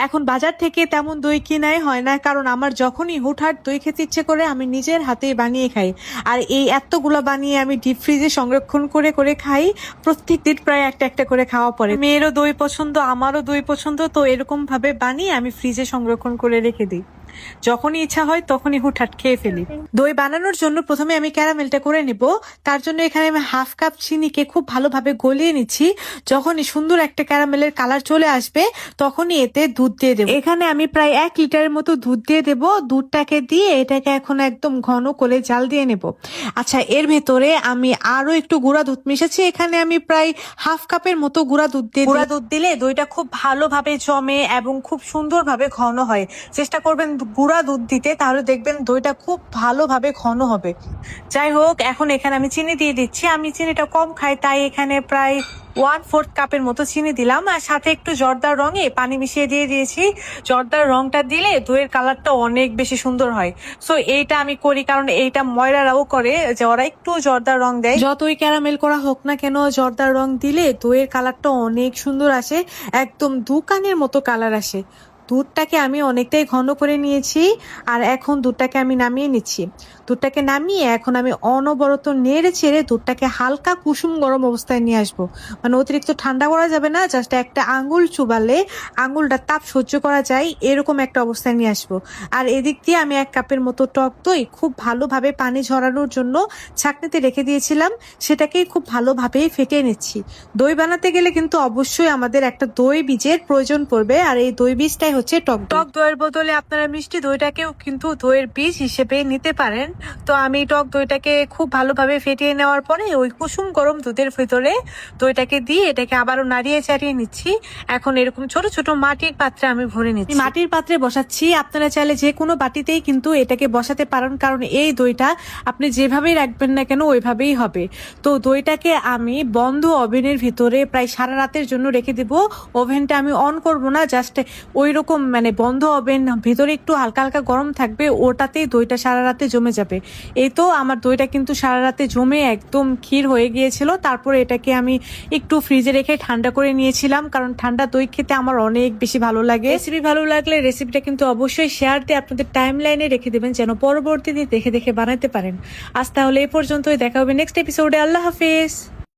এখন বাজার থেকে তেমন দই কিনাই হয় না, কারণ আমার যখনই হুটহাট দই খেতে ইচ্ছে করে আমি নিজের হাতেই বানিয়ে খাই। আর এই এতগুলো বানিয়ে আমি ডিপ ফ্রিজে সংরক্ষণ করে করে খাই। প্রত্যেক দিন প্রায় একটা একটা করে খাওয়া পড়ে। মেয়েরও দই পছন্দ, আমারও দই পছন্দ, তো এরকম ভাবে বানিয়ে আমি ফ্রিজে সংরক্ষণ করে রেখে দিই। যখনই ইচ্ছা হয় তখনই হুটহাট খেয়ে ফেলি। দই বানানোর জন্য প্রথমে আমি ক্যারামেলটা করে নিব। তার জন্য এখানে আমি হাফ কাপ চিনিকে খুব ভালোভাবে গলিয়ে নিচ্ছি। যখনই সুন্দর একটা ক্যারামেলের কালার চলে আসবে তখনই এতে দুধ দিয়ে দেবো। এখানে আমি প্রায় 1 লিটারের মতো দুধ দিয়ে দেব। দুধটাকে দিয়ে এটাকে এখন একদম ঘন করে জাল দিয়ে নেব। আচ্ছা, এর ভেতরে আমি আরো একটু গুঁড়া দুধ মিশাচ্ছি। এখানে আমি প্রায় হাফ কাপের মতো গুঁড়া দুধ দিয়ে, গুঁড়া দুধ দিলে দইটা খুব ভালোভাবে জমে এবং খুব সুন্দরভাবে ঘন হয়। চেষ্টা করবেন গুঁড়া দুধ দিতে, তাহলে দেখবেন দইটা খুব ভালোভাবে ঘন হবে। যাই হোক, এখন এখানে আমি চিনি দিয়ে দিচ্ছি। আমি চিনিটা কম খাই, তাই এখানে প্রায় 1/4 কাপের মতো চিনি দিলাম। আর সাথে একটু জর্দার রঙে পানি মিশিয়ে দিয়ে দিয়েছি। জর্দার রংটা দিলে দইয়ের কালারটা অনেক বেশি সুন্দর হয়। সো এইটা আমি করি, কারণ এইটা ময়রারাও করে যে ওরা একটু জর্দার রং দেয়। যতই ক্যারামেল করা হোক না কেন, জর্দার রং দিলে দইয়ের কালারটা অনেক সুন্দর আসে, একদম দোকানের মতো কালার আসে। দুধটাকে আমি অনেকটাই ঘন করে নিয়েছি। আর এখন দুধটাকে আমি নামিয়ে নিচ্ছি। দুধটাকে নামিয়ে এখন আমি অনবরত নেড়ে ছেড়ে দুধটাকে হালকা কুসুম গরম অবস্থায় নিয়ে আসবো। মানে অতিরিক্ত ঠান্ডা করা যাবে না, জাস্ট একটা আঙ্গুল চুবালে আঙ্গুলটা তাপ সহ্য করা যায় এরকম একটা অবস্থায় নিয়ে আসবো। আর এদিক দিয়ে আমি 1 কাপের মতো টক দই খুব ভালোভাবে পানি ঝরানোর জন্য ছাঁকনিতে রেখে দিয়েছিলাম, সেটাকেই খুব ভালোভাবে ফেটিয়ে নিচ্ছি। দই বানাতে গেলে কিন্তু অবশ্যই আমাদের একটা দই বীজের প্রয়োজন পড়বে, আর এই দই বীজটাই হচ্ছে টক দইয়ের বদলে আপনারা মিষ্টি দইটাকেও কিন্তু দইয়ের বীজ হিসেবে নিতে পারেন। তো আমি টক দইটাকে খুব ভালোভাবে ফেটিয়ে নেওয়ার পরে ওই কুসুম গরম দুধের ভিতরে দইটাকে দিয়ে এটাকে আবারও নাড়িয়ে চাড়িয়ে নিচ্ছি। এখন এরকম ছোট ছোট মাটির পাত্রে আমি ভরে নিচ্ছি। মাটির পাত্রে বসাচ্ছি, আপনারা চাইলে যে কোনো বাটিতেই কিন্তু এটাকে বসাতে পারেন, কারণ এই দইটা আপনি যেভাবেই রাখবেন না কেন ওইভাবেই হবে। তো দইটাকে আমি বন্ধ ওভেনের ভিতরে প্রায় সারা রাতের জন্য রেখে দিব। ওভেনটা আমি অন করব না, জাস্ট ওই রকম মানে বন্ধ ওভেন, ভিতরে একটু হালকা হালকা গরম থাকবে, ওটাতেই দইটা সারা রাতে জমে যাবে। এই তো আমার দইটা কিন্তু সারা রাতে জমে একদম ক্ষীর হয়ে গিয়েছিল। তারপরে এটাকে আমি একটু ফ্রিজে রেখে ঠান্ডা করে নিয়েছিলাম, কারণ ঠান্ডা দই খেতে আমার অনেক বেশি ভালো লাগে। রেসিপি ভালো লাগলে রেসিপিটা কিন্তু অবশ্যই শেয়ার দিয়ে আপনাদের টাইম লাইনে রেখে দেবেন, যেন পরবর্তীতে দেখে দেখে বানাতে পারেন। আজ তাহলে এই পর্যন্তই, দেখা হবে নেক্সট এপিসোডে। আল্লাহ হাফেজ।